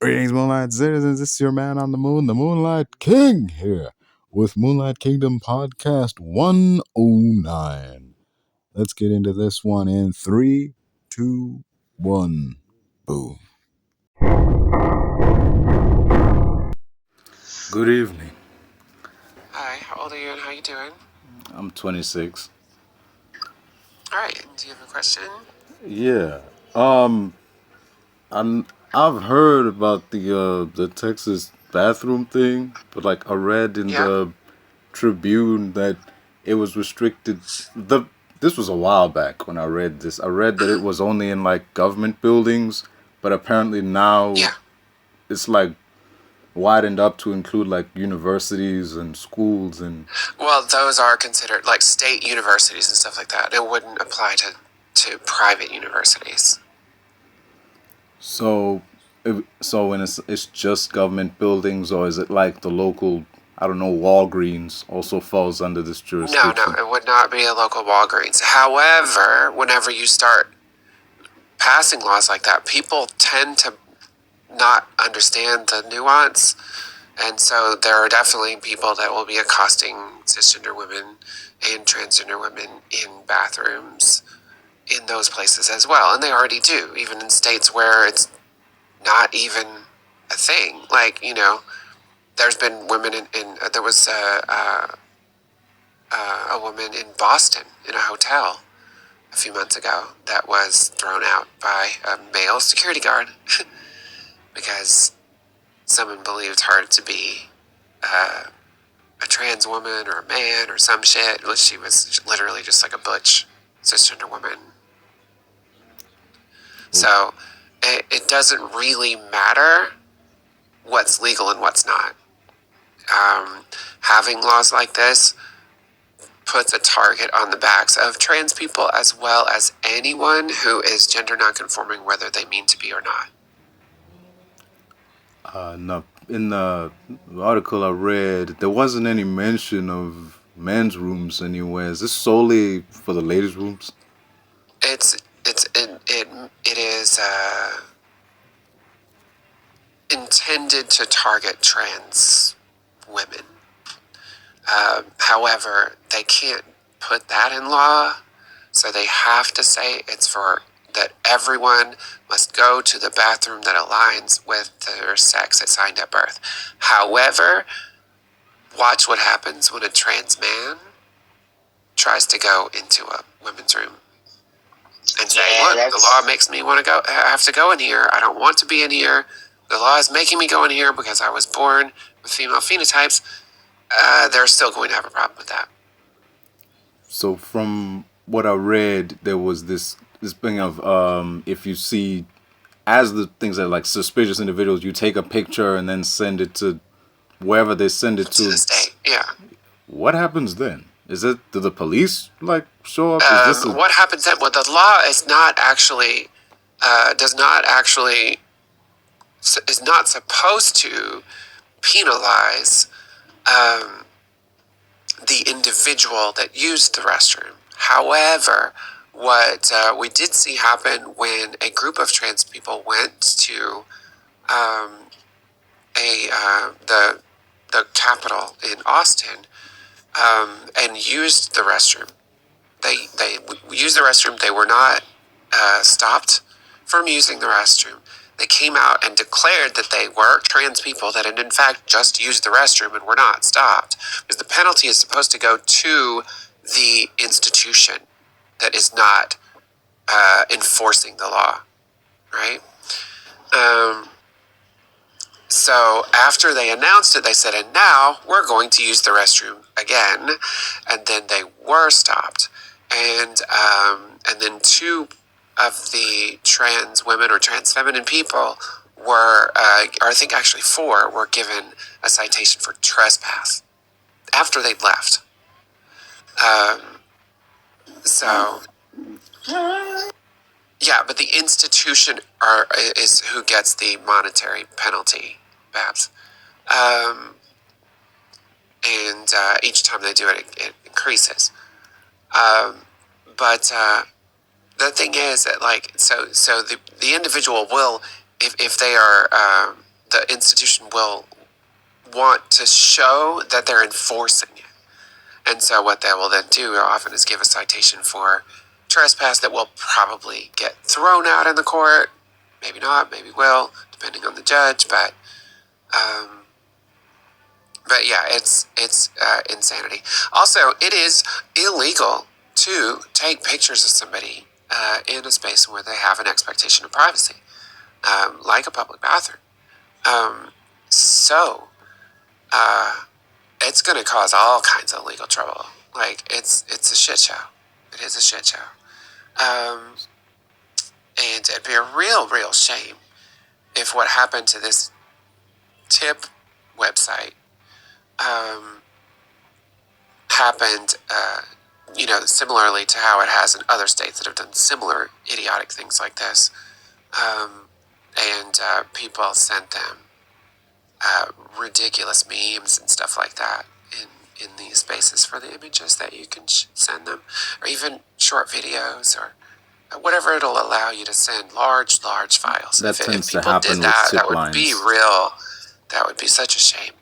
Greetings, Moonlight citizens. This is your man on the moon, the Moonlight King, here with Moonlight Kingdom Podcast 109. Let's get into this one in 3, 2, 1. Boom. Good evening. Hi, how old are you and how you doing? I'm 26. Alright, do you have a question? Yeah. I've heard about the Texas bathroom thing, but like I read in the Tribune that it was restricted. This was a while back when I read this. I read that it was only in like government buildings, but apparently now it's like widened up to include like universities and schools and. Well, those are considered like state universities and stuff like that. It wouldn't apply to private universities. So when it's just government buildings, or is it like the local, I don't know, Walgreens also falls under this jurisdiction? No, it would not be a local Walgreens. However, whenever you start passing laws like that, people tend to not understand the nuance. And so there are definitely people that will be accosting cisgender women and transgender women in bathrooms in those places as well. And they already do, even in states where it's not even a thing. Like, you know, there's been women there was a woman in Boston in a hotel a few months ago that was thrown out by a male security guard because someone believed her to be a trans woman or a man or some shit. She was literally just like a butch cisgender woman. So it doesn't really matter what's legal and what's not. Having laws like this puts a target on the backs of trans people as well as anyone who is gender nonconforming, whether they mean to be or not. No, in the article I read, there wasn't any mention of men's rooms anywhere. Is this solely for the ladies' rooms? It is intended to target trans women. However, they can't put that in law, so they have to say it's for that everyone must go to the bathroom that aligns with their sex assigned at birth. However, watch what happens when a trans man tries to go into a women's room and say, look, the law makes me want to go. I have to go in here. I don't want to be in here. The law is making me go in here because I was born with female phenotypes. They're still going to have a problem with that. So from what I read, there was this thing of if you see, as the things that are like suspicious individuals, you take a picture and then send it to wherever they send it to. To the state, yeah. What happens then? Do the police like show up? What happens then? Well, the law is not actually, is not supposed to penalize the individual that used the restroom. However, what we did see happen when a group of trans people went to the Capitol in Austin and used the restroom. They used the restroom. They were not stopped from using the restroom. They came out and declared that they were trans people that had in fact just used the restroom and were not stopped. Because the penalty is supposed to go to the institution that is not enforcing the law, right? So after they announced it, they said, and now we're going to use the restroom again. And then they were stopped. And then two of the trans women or trans feminine people were, or I think actually 4, were given a citation for trespass after they'd left. Yeah, but the institution is who gets the monetary penalty, Babs. And each time they do it, it increases. But the thing is that, like, so the individual will, if they are the institution will want to show that they're enforcing it. And so what they will then do often is give a citation for trespass that will probably get thrown out in the court. Maybe not, maybe will, depending on the judge. But yeah, it's insanity. Also, it is illegal to take pictures of somebody in a space where they have an expectation of privacy, like a public bathroom. So it's going to cause all kinds of legal trouble. Like, it's a shit show. It is a shit show. And it'd be a real shame if what happened to this tip website happened, similarly to how it has in other states that have done similar idiotic things like this. And people sent them ridiculous memes and stuff like that in these spaces for the images that you can send them, or even short videos, or whatever it'll allow you to send large files. That tends if people to happen did that, with tip that would lines. be real. That would be such a shame.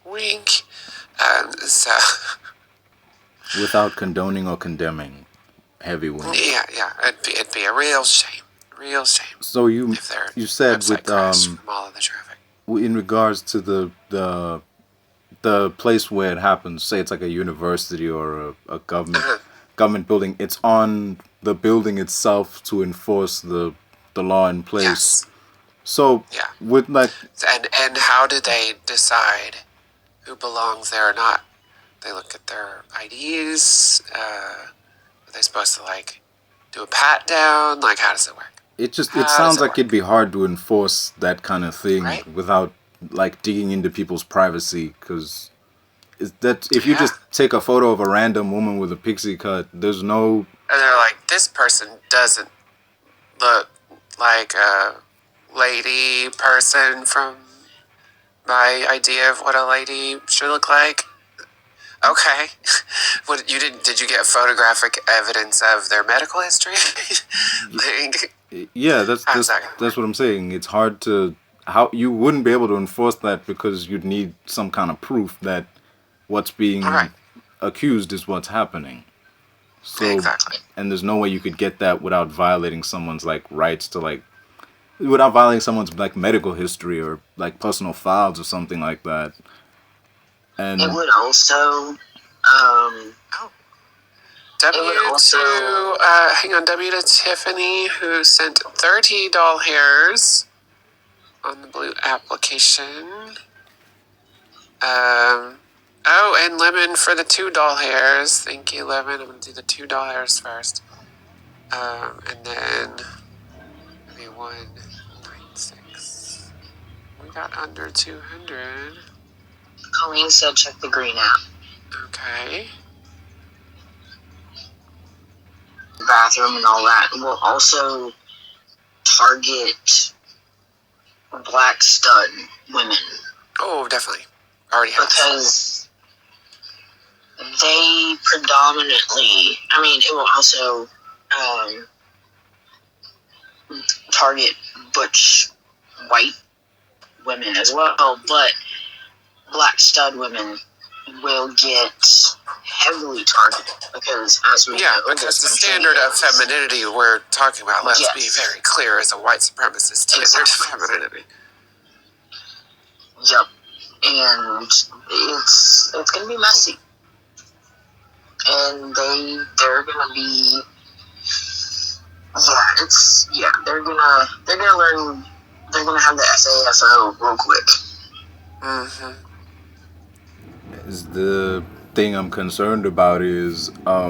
Wink. So without condoning or condemning, heavy wink. Yeah. It'd be a real shame. Real shame. So you said with from all of the traffic. in regards to the place where it happens, say it's like a university or a government building, it's on the building itself to enforce the law in place. Yes. So yeah. with like and how do they decide who belongs there or not? They look at their IDs. Are they supposed to like do a pat down? Like, how does it work? It sounds like it'd be hard to enforce that kind of thing, right? Without like digging into people's privacy, because if you just take a photo of a random woman with a pixie cut, there's no. And they're like, this person doesn't look like a lady person from my idea of what a lady should look like. Okay. Did you get photographic evidence of their medical history? Yeah, that's what I'm saying. It's hard to you wouldn't be able to enforce that because you'd need some kind of proof that what's being accused is what's happening. So exactly. And there's no way you could get that without violating someone's like rights to like without violating someone's like medical history or like personal files or something like that. And it would also W to Tiffany, who sent 30 doll hairs on the blue application. And Lemon for the 2 doll hairs. Thank you, Lemon. I'm going to do the 2 doll hairs first. And then maybe 196. We got under 200. Colleen said check the green app. Okay. Bathroom and all that. Will also target black stud women. Oh, definitely. Already has. Because they predominantly, it will also target butch white women as well, but black stud women will get heavily targeted because, as we know, because the standard of femininity we're talking about, let's be very clear, is a white supremacist standard of femininity. Yep, and it's gonna be messy, and they're gonna be they're gonna learn, they're gonna have the SAFO real quick. Mm-hmm. The thing I'm concerned about is I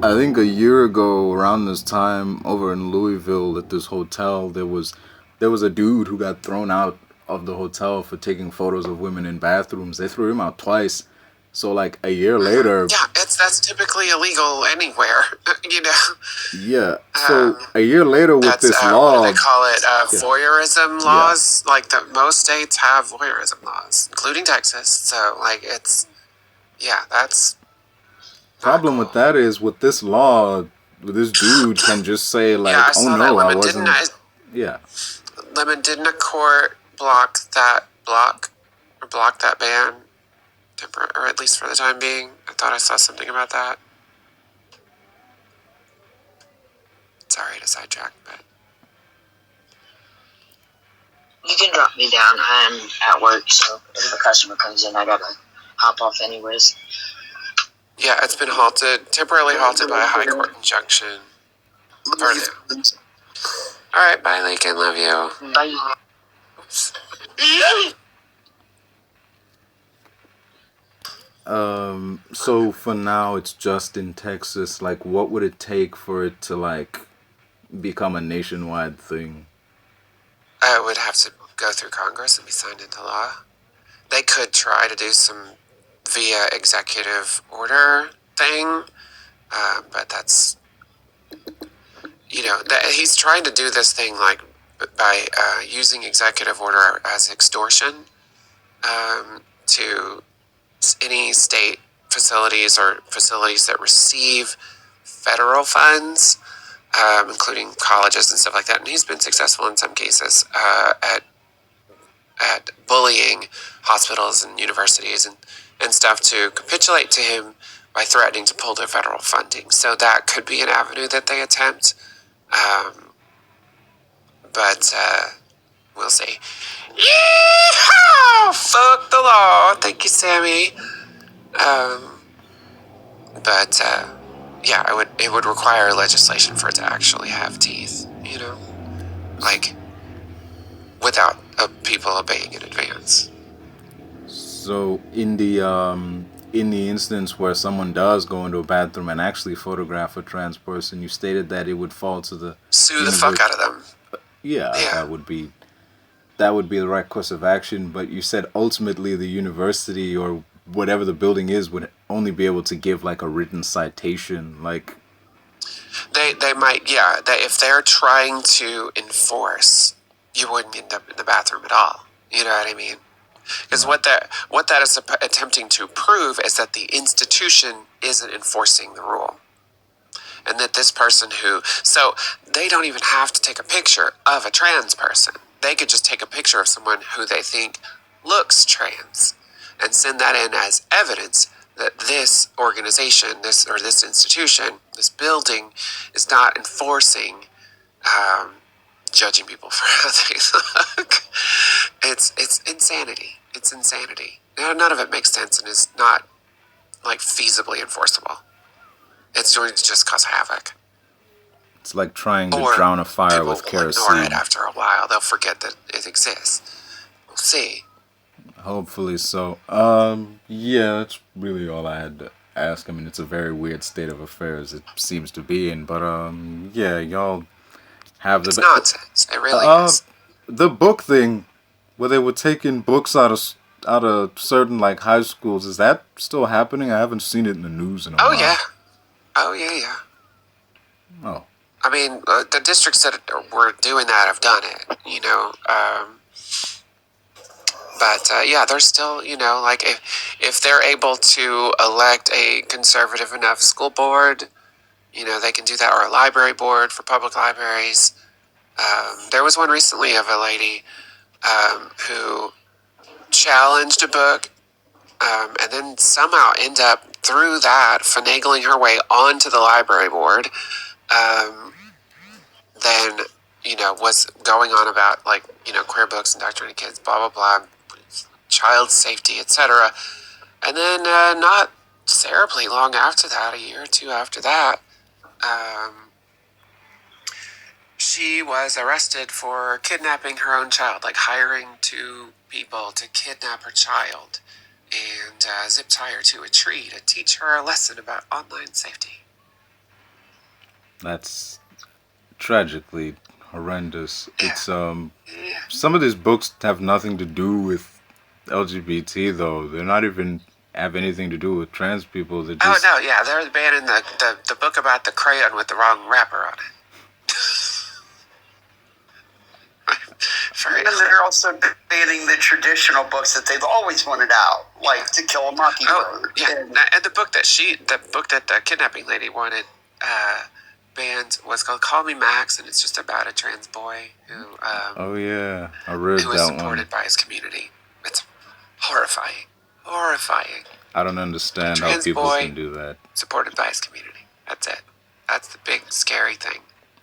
think a year ago around this time over in Louisville at this hotel there was a dude who got thrown out of the hotel for taking photos of women in bathrooms. They threw him out twice. So like a year later, that's typically illegal anywhere, Yeah. So a year later with this law, what do they call it? Voyeurism laws. Like most states have voyeurism laws, including Texas. So like that's. Problem with that is with this law, this dude can just say like, "Oh no, I wasn't." Lemon, didn't a court block that ban, or at least for the time being? I thought I saw something about that. Sorry to sidetrack, but you can drop me down. I'm at work, so if a customer comes in, I gotta hop off anyways. Yeah, it's been temporarily halted by a high court injunction. For now. All right, bye, Lincoln. Love you. Bye. Oops. So for now, it's just in Texas. Like, what would it take for it to, like, become a nationwide thing? I would have to go through Congress and be signed into law. They could try to do some via executive order thing, but that's, he's trying to do this thing like by using executive order as extortion to any state facilities or facilities that receive federal funds, including colleges and stuff like that. And he's been successful in some cases at bullying hospitals and universities and stuff to capitulate to him by threatening to pull their federal funding. So that could be an avenue that they attempt. But we'll see. Yeehaw! Fuck the law. Thank you, Sammy. But yeah, it would require legislation for it to actually have teeth, like without people obeying in advance. So in the instance where someone does go into a bathroom and actually photograph a trans person, you stated that it would fall to the sue the fuck out of them. Yeah, that would be the right course of action. But you said ultimately the university or whatever the building is would only be able to give like a written citation, like they might, yeah. If they're trying to enforce, you wouldn't end up in the bathroom at all. You know what I mean? Because what that is attempting to prove is that the institution isn't enforcing the rule, and that this person so they don't even have to take a picture of a trans person. They could just take a picture of someone who they think looks trans and send that in as evidence that this organization, this institution, this building is not enforcing judging people for how they look. It's insanity. It's insanity. None of it makes sense and is not like feasibly enforceable. It's going to just cause havoc. It's like trying to drown a fire with kerosene. People will ignore it after a while. They'll forget that it exists. We'll see. Hopefully so. Yeah, that's really all I had to ask. I mean, it's a very weird state of affairs it seems to be in, but yeah, y'all have It's nonsense. It really is. The book thing, where they were taking books out of certain like high schools, is that still happening? I haven't seen it in the news in a while. Oh yeah. Oh. I mean, the districts that were doing that have done it, but yeah, they're still, like if they're able to elect a conservative enough school board, they can do that, or a library board for public libraries. There was one recently of a lady who challenged a book and then somehow ended up through that finagling her way onto the library board. Then, was going on about, like, queer books, indoctrinating kids, blah, blah, blah, child safety, etc. And then not terribly long after that, a year or two after that, she was arrested for kidnapping her own child, like hiring two people to kidnap her child and zip tie her to a tree to teach her a lesson about online safety. That's tragically horrendous. Yeah. It's some of these books have nothing to do with LGBT though. They're not even have anything to do with trans people. They're just... Oh no, yeah, they're banning the book about the crayon with the wrong wrapper on it. And they're also banning the traditional books that they've always wanted out, like To Kill a Mockingbird. Oh, yeah, and the book that the kidnapping lady wanted band was called Call Me Max, and it's just about a trans boy who Oh yeah, I read who is that supported one. by his community. It's horrifying. Horrifying. I don't understand how Trans people boy can do that. supported by his community. That's it. That's the big scary thing.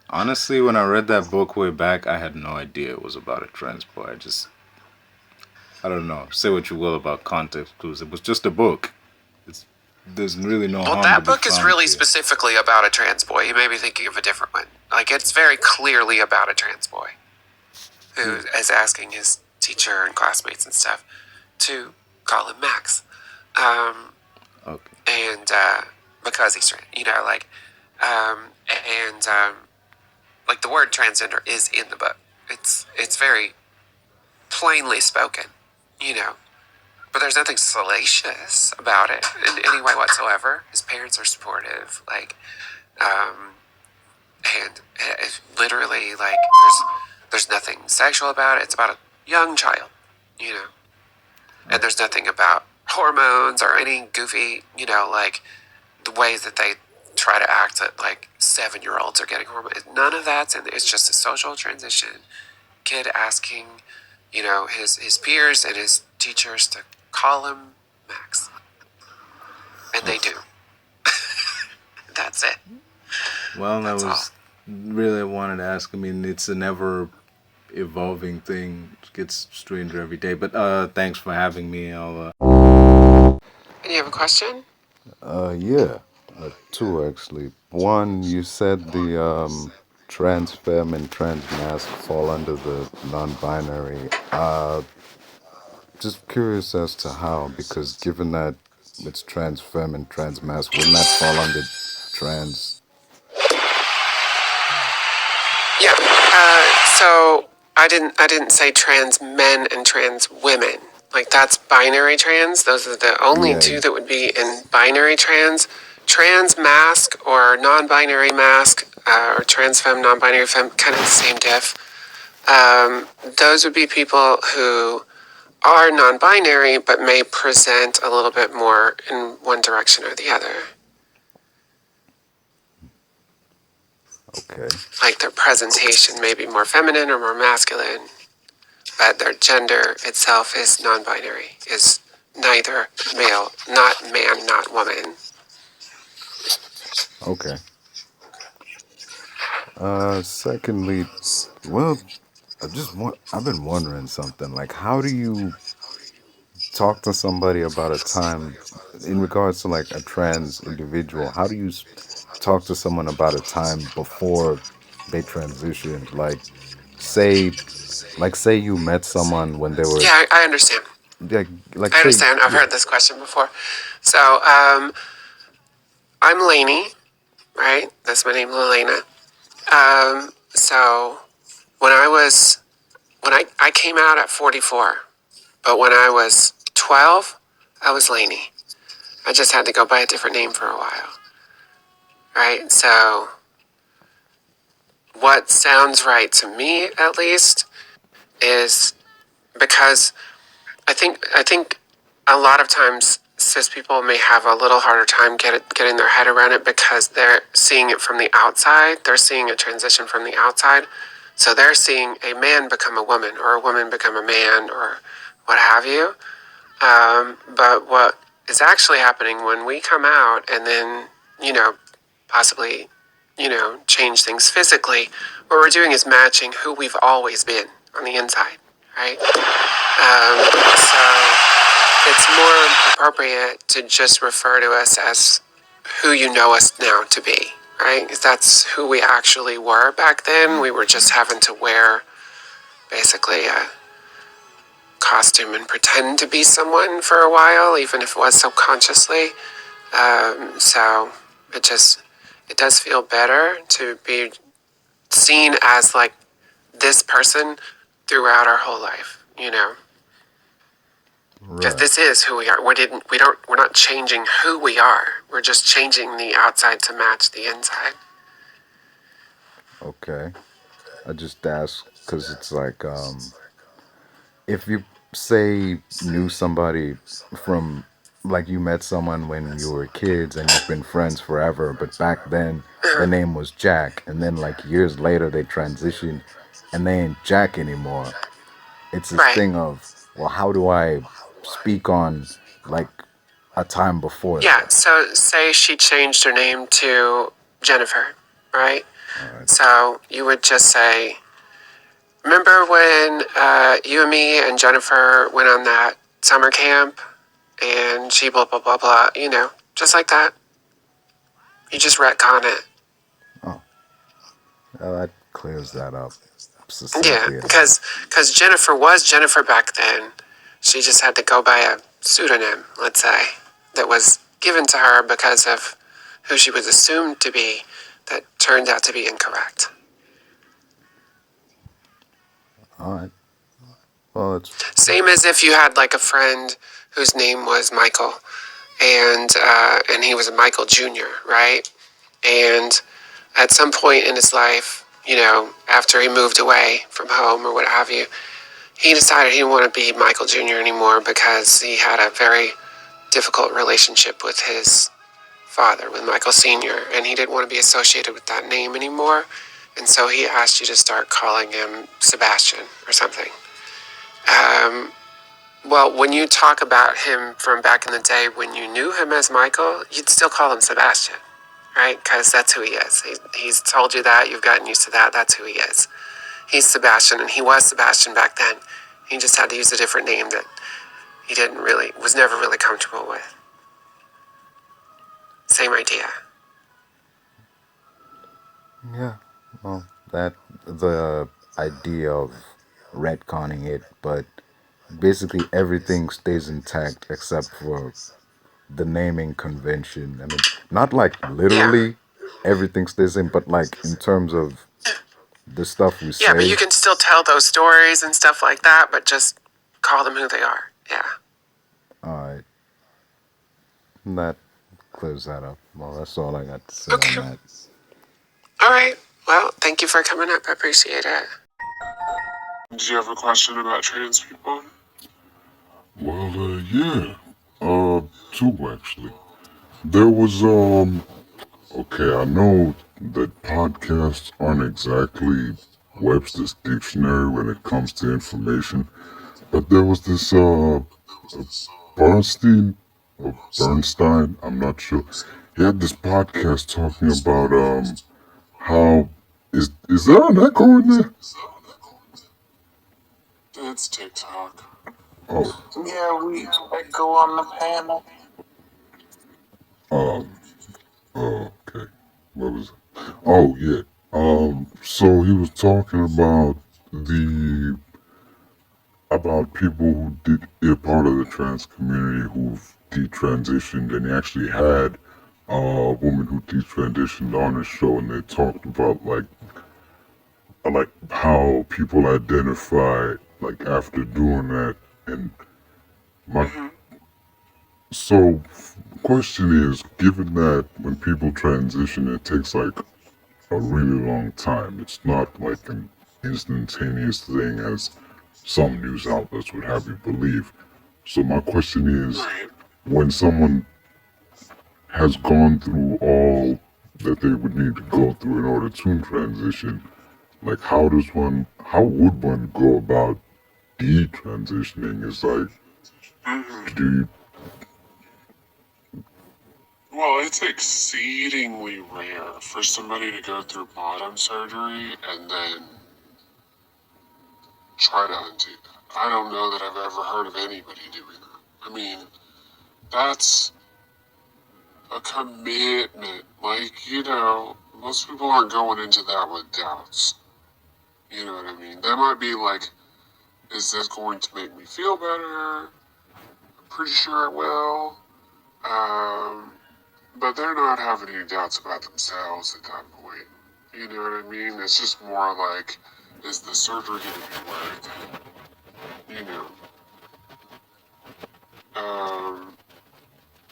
Honestly, when I read that book way back, I had no idea it was about a trans boy. I don't know. Say what you will about context clues. It was just a book. There's really no Well, harm to that be book is found really here. specifically about a trans boy. You may be thinking of a different one. Like, it's very clearly about a trans boy who is asking his teacher and classmates and stuff to call him Max. Okay. And because he's trans, like the word transgender is in the book. It's very plainly spoken, you know. But there's nothing salacious about it in any way whatsoever. His parents are supportive, and it's literally like there's nothing sexual about it. It's about a young child, you know, and there's nothing about hormones or any goofy, like the ways that they try to act that like 7-year-olds are getting hormones. None of that's in there. It's just a social transition. Kid asking, his peers and his teachers to call him Max. And they do. That's it. Well, that That's was really I wanted to ask. I mean, it's an ever evolving thing. It gets stranger every day. But thanks for having me. And you have a question? Yeah, two actually. One, you said the trans femme and trans mask fall under the non-binary. Just curious as to how, because given that it's trans femme and trans mask, wouldn't that fall under trans? Yeah. So I didn't say trans men and trans women. Like that's binary trans. Those are the only Yeah. two that would be in binary trans. Trans mask or non-binary mask or trans femme, non-binary femme, kind of the same diff. Those would be people who are non-binary but may present a little bit more in one direction or the other. Okay. Like their presentation may be more feminine or more masculine, but their gender itself is non-binary, is neither male, not man, not woman. Okay. Secondly, well, I've been wondering something. Like, how do you talk to somebody about a time in regards to like a trans individual? How do you talk to someone about a time before they transitioned? Say, say you met someone when they were Yeah, I understand. like I say understand. I've yeah. heard this question before. So, I'm Lainey, right? That's my name, Lelena. So when I came out at 44, but when I was 12, I was Lainey. I just had to go by a different name for a while, right? So what sounds right to me, at least, is because I think a lot of times cis people may have a little harder time getting their head around it because they're seeing it from the outside. They're seeing a transition from the outside. So they're seeing a man become a woman or a woman become a man or what have you. But what is actually happening when we come out and then, possibly, change things physically, what we're doing is matching who we've always been on the inside, right? So it's more appropriate to just refer to us as who you know us now to be, right? Because that's who we actually were back then. We were just having to wear basically a costume and pretend to be someone for a while, even if it was subconsciously. So it does feel better to be seen as like this person throughout our whole life, Because Right. this is who we are. We're not changing who we are. We're just changing the outside to match the inside. Okay. I just asked because it's like if you say knew somebody from like you met someone when you were kids and you've been friends forever, but back then the name was Jack, and then like years later they transitioned and they ain't Jack anymore. It's this Right. thing of, well, how do I speak on like a time before Yeah, that? so say she changed her name to Jennifer, right? All right. So you would just say, remember when you and me and Jennifer went on that summer camp and she blah, blah, blah, blah, just like that. You just retcon it. Oh, well, that clears that up Yeah, succinctly enough. because Jennifer was Jennifer back then. She just had to go by a pseudonym, let's say, that was given to her because of who she was assumed to be that turned out to be incorrect. All right. Well, it's Same as if you had like a friend whose name was Michael, and he was a Michael Jr., right? And at some point in his life, after he moved away from home or what have you, he decided he didn't want to be Michael Jr. anymore because he had a very difficult relationship with his father, with Michael Sr., and he didn't want to be associated with that name anymore. And so he asked you to start calling him Sebastian or something. Well, when you talk about him from back in the day when you knew him as Michael, you'd still call him Sebastian, right? Because that's who he is. He's told you that. You've gotten used to that. That's who he is. He's Sebastian, and he was Sebastian back then. He just had to use a different name that he was never really comfortable with. Same idea. yeah. Well, that the idea of retconning it, but basically everything stays intact except for the naming convention. I mean, not like Yeah. literally everything stays in, but like in terms of the stuff we Yeah, but you say. can still tell those stories and stuff like that, but just call them who they are. Yeah. Alright, that clears that up. Well, that's all I got to say on Okay. that. All right. Well, thank you for coming up. I appreciate it. Do you have a question about trans people? Well, yeah. Two actually. There was, okay, I know that podcasts aren't exactly Webster's dictionary when it comes to information, but there was this, Bernstein, or Bernstein, I'm not sure. He had this podcast talking about, how, is there an echo in there? It's TikTok. Oh, Yeah, we go on the panel. okay. What was it? Oh, yeah. So he was talking about the about people who did a part of the trans community who've detransitioned, and he actually had a woman who detransitioned on his show, and they talked about like how people identify like after doing that, and my so question is, given that when people transition, it takes like a really long time. It's not like an instantaneous thing as some news outlets would have you believe. So my question is, Right. when someone has gone through all that they would need to go through in order to transition, like how would one go about detransitioning? It's like, do you, Well, it's exceedingly rare for somebody to go through bottom surgery and then try to undo that. I don't know that I've ever heard of anybody doing that. I mean, that's a commitment. Like, most people aren't going into that with doubts. You know what I mean? They might be like, is this going to make me feel better? I'm pretty sure it will. But they're not having any doubts about themselves at that point. You know what I mean? It's just more like, is the surgery going to be worth it?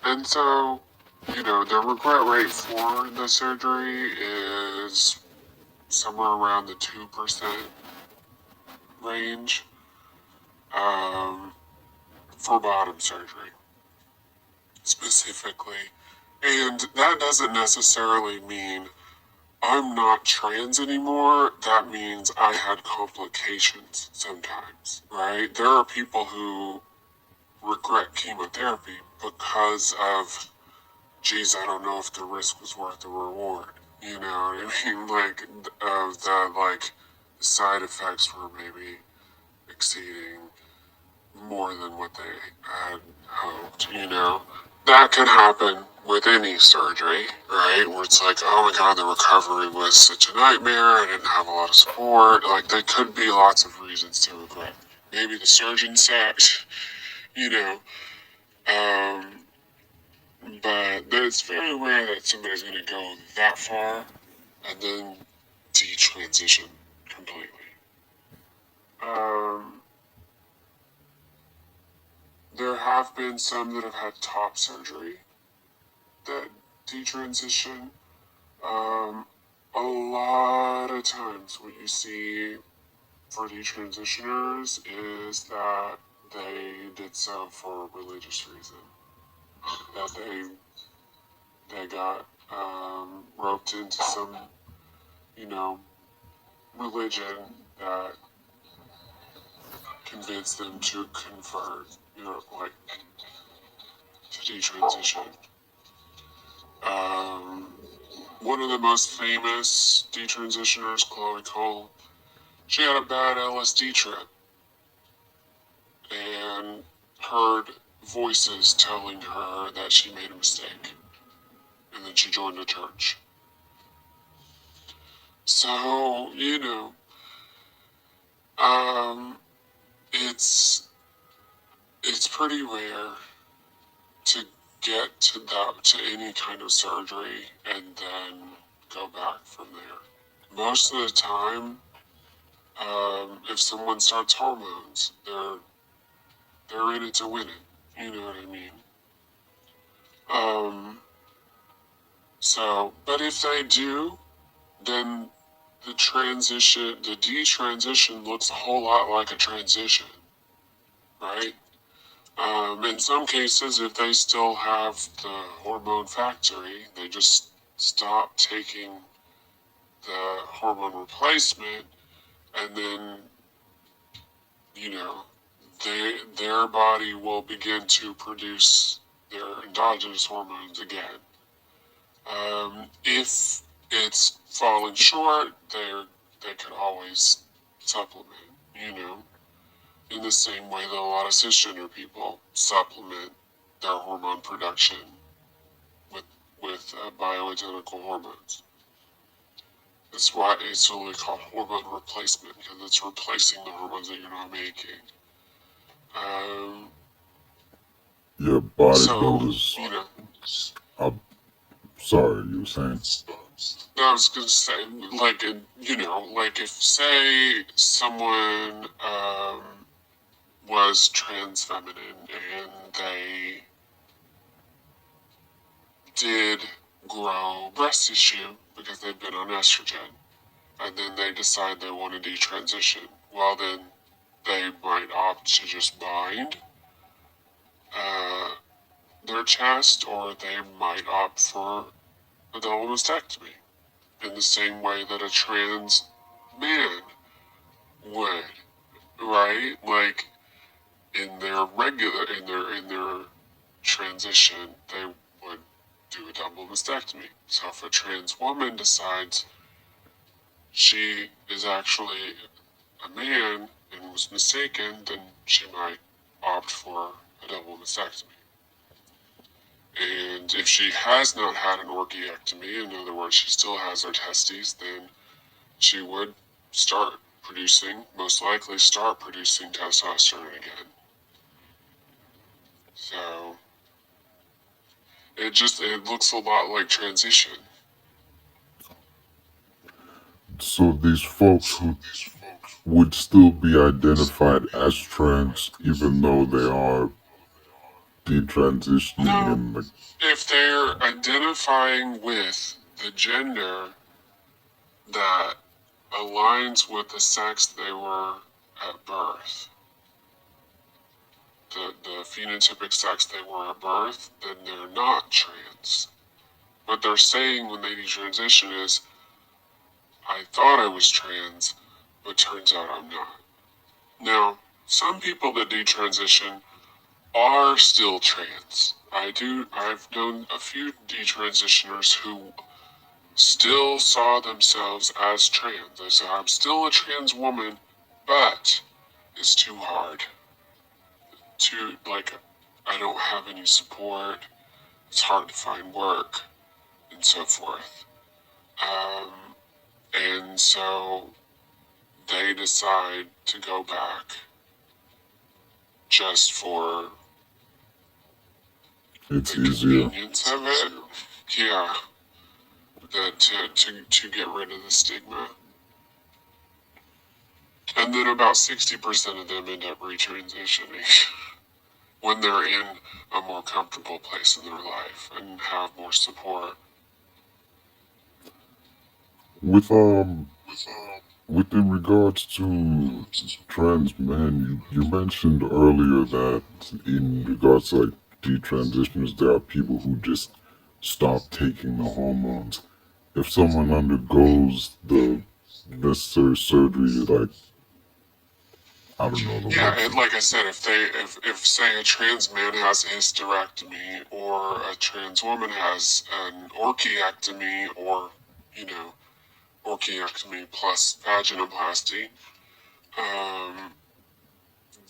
And so, the regret rate for the surgery is somewhere around the 2% range for bottom surgery. specifically. And that doesn't necessarily mean I'm not trans anymore. That means I had complications sometimes, right? There are people who regret chemotherapy because of, geez, I don't know if the risk was worth the reward. You know what I mean? Like, of the, like, side effects were maybe exceeding more than what they had hoped, you know? That can happen with any surgery, right? Where it's like, oh my god, the recovery was such a nightmare, I didn't have a lot of support. Like, there could be lots of reasons to regret. Maybe the surgeon sucked, you know? But it's very rare that somebody's going to go that far and then detransition completely. There have been some that have had top surgery that detransition. A lot of times what you see for detransitioners is that they did so for a religious reason. That they got roped into some, you know, religion that convinced them to convert, you know, like to detransition. One of the most famous detransitioners, Chloe Cole, she had a bad LSD trip and heard voices telling her that she made a mistake. And then she joined a church. So, you know, it's pretty rare to get to any kind of surgery and then go back from there. Most of the time, if someone starts hormones, they're in it to win it. You know what I mean? But if they do, then the detransition looks a whole lot like a transition, right? In some cases, if they still have the hormone factory, they just stop taking the hormone replacement, and then, you know, their body will begin to produce their endogenous hormones again. If it's falling short, they could always supplement, you know, in the same way that a lot of cisgender people supplement their hormone production with bioidentical hormones. That's why it's really called hormone replacement, because it's replacing the hormones that you're not making. Yeah, So, bodybuilders. you know. I'm sorry, you were saying? I was gonna say, like, you know, like if, say, someone was trans feminine and they did grow breast tissue because they've been on estrogen, and then they decide they want to detransition, well, then they might opt to just bind their chest, or they might opt for a double mastectomy in the same way that a trans man would, right? Like in their transition, they would do a double mastectomy. So if a trans woman decides she is actually a man and was mistaken, then she might opt for a double mastectomy. And if she has not had an orchiectomy, in other words, she still has her testes, then she would most likely start producing testosterone again. So, it looks a lot like transition. So these folks who would still be identified as trans, even though they are detransitioning No, in the... if they're identifying with the gender that aligns with the sex they were at birth, the phenotypic sex they were at birth, then they're not trans. What they're saying when they detransition is, I thought I was trans, but turns out I'm not. Now, some people that detransition are still trans. I've known a few detransitioners who still saw themselves as trans. They said, I'm still a trans woman, but it's too hard. I don't have any support, it's hard to find work, and so forth. And so they decide to go back just for It's the easier. convenience of it. Yeah. To get rid of the stigma. And then about 60% of them end up retransitioning when they're in a more comfortable place in their life and have more support. Within regards to trans men, you mentioned earlier that in regards to like detransitioners, there are people who just stop taking the hormones. If someone undergoes the necessary surgery, like I don't know the Yeah, word. and like I said, if say a trans man has a hysterectomy or a trans woman has an orchiectomy or, you know, orchiectomy plus vaginoplasty,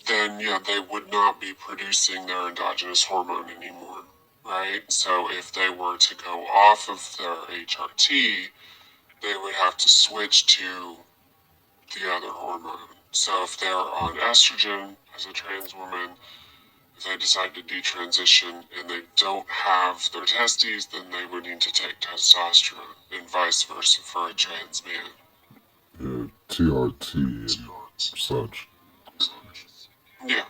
then yeah, they would not be producing their endogenous hormone anymore, right? So if they were to go off of their HRT, they would have to switch to the other hormone. So if they're on estrogen as a trans woman, if they decide to detransition and they don't have their testes, then they would need to take testosterone, and vice versa for a trans man. TRT and such. Yeah.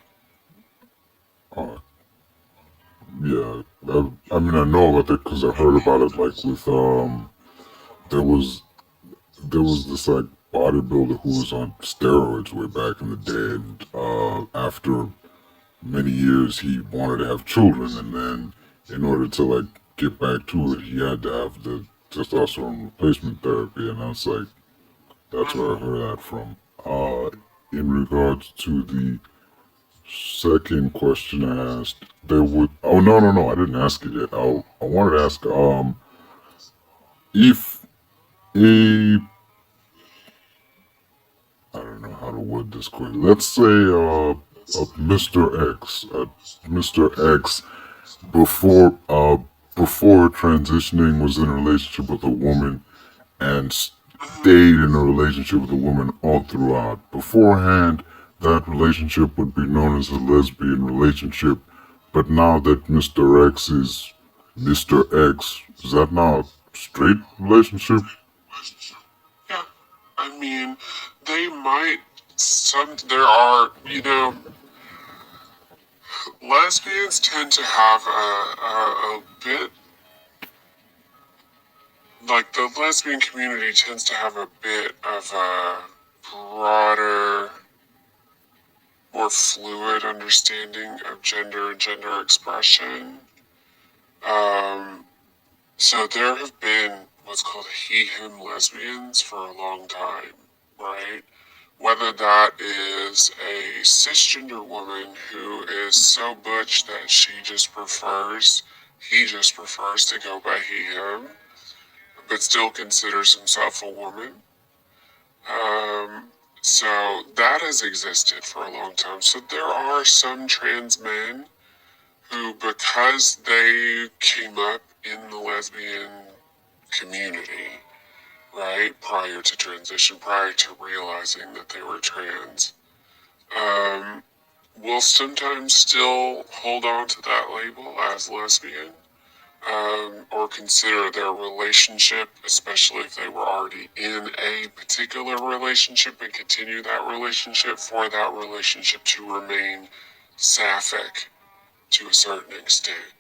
Yeah, I mean I know about that because I heard about it like with there was this like bodybuilder who was on steroids way back in the day, and after many years he wanted to have children, and then in order to like get back to it, he had to have the testosterone replacement therapy, and I was like, that's where I heard that from. In regards to the second question I asked, there would. Oh no, I didn't ask it yet. I wanted to ask if a I don't know how to word this quickly. Let's say a Mr. X before before transitioning was in a relationship with a woman and stayed in a relationship with a woman all throughout. Beforehand, that relationship would be known as a lesbian relationship, but now that Mr. X is Mr. X, is that now a straight relationship? Yeah. I mean, they might, there are, lesbians tend to have a bit, like the lesbian community tends to have a bit of a broader, more fluid understanding of gender and gender expression. So there have been what's called he-him lesbians for a long time, right? Whether that is a cisgender woman who is so butch that he just prefers to go by he-him, but still considers himself a woman. So that has existed for a long time. So there are some trans men who, because they came up in the lesbian community, right, prior to transition, prior to realizing that they were trans, will sometimes still hold on to that label as lesbian, or consider their relationship, especially if they were already in a particular relationship, and continue that relationship, for that relationship to remain sapphic to a certain extent.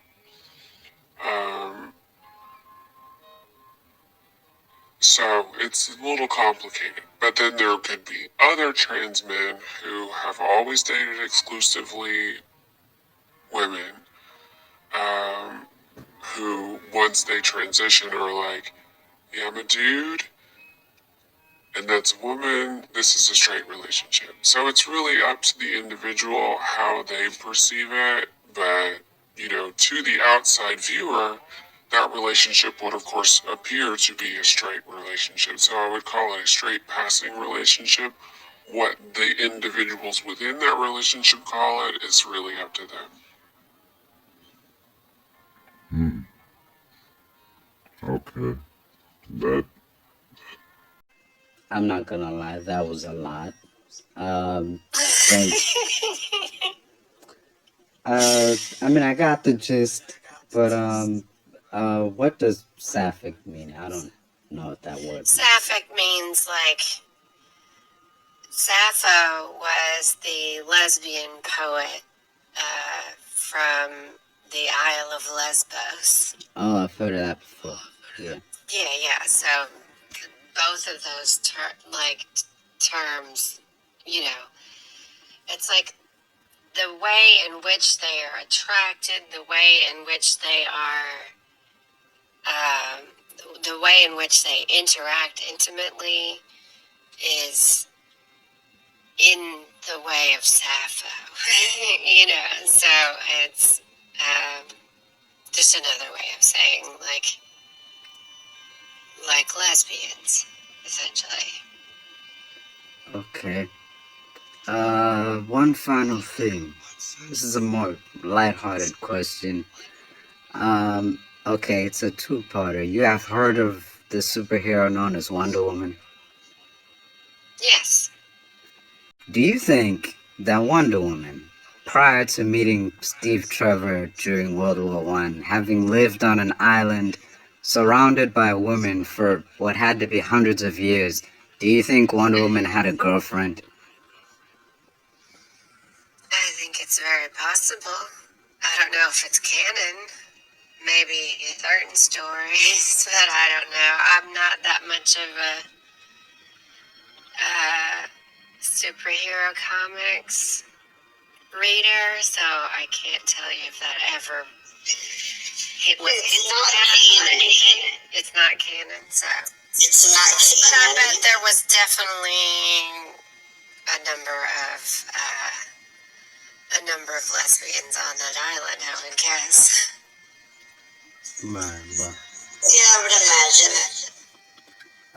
So it's a little complicated. But then there could be other trans men who have always dated exclusively women who, once they transition, are like, yeah, I'm a dude, and that's a woman, this is a straight relationship. So it's really up to the individual how they perceive it, but, to the outside viewer, that relationship would, of course, appear to be a straight relationship. So I would call it a straight passing relationship. What the individuals within that relationship call it is really up to them. Okay. That. I'm not gonna lie, that was a lot. I got the gist, but what does sapphic mean? I don't know what that word means. Sapphic means Sappho was the lesbian poet from the Isle of Lesbos. Oh, I've heard of that before. Yeah. Yeah. So both of those terms, it's like the way in which they are attracted, the way in which they are, the way in which they interact intimately is in the way of Sappho, so it's just another way of saying like lesbians, essentially. Okay. One final thing. This is a more lighthearted question. Okay, it's a two-parter. You have heard of the superhero known as Wonder Woman? Yes. Do you think that Wonder Woman, prior to meeting Steve Trevor during World War I, having lived on an island surrounded by women for what had to be hundreds of years, do you think Wonder Woman had a girlfriend? I think it's very possible. I don't know if it's canon. Maybe certain stories, but I don't know. I'm not that much of a superhero comics reader, so I can't tell you if that ever It's not canon, so It's not but I bet canon. there was definitely a number of lesbians on that island, I would guess. Right. Yeah, I would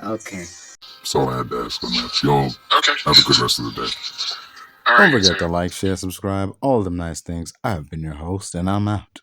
imagine. Okay. That's all I had to ask on that. Y'all have a good rest of the day. Don't forget to like, share, subscribe, all them nice things. I've been your host, and I'm out.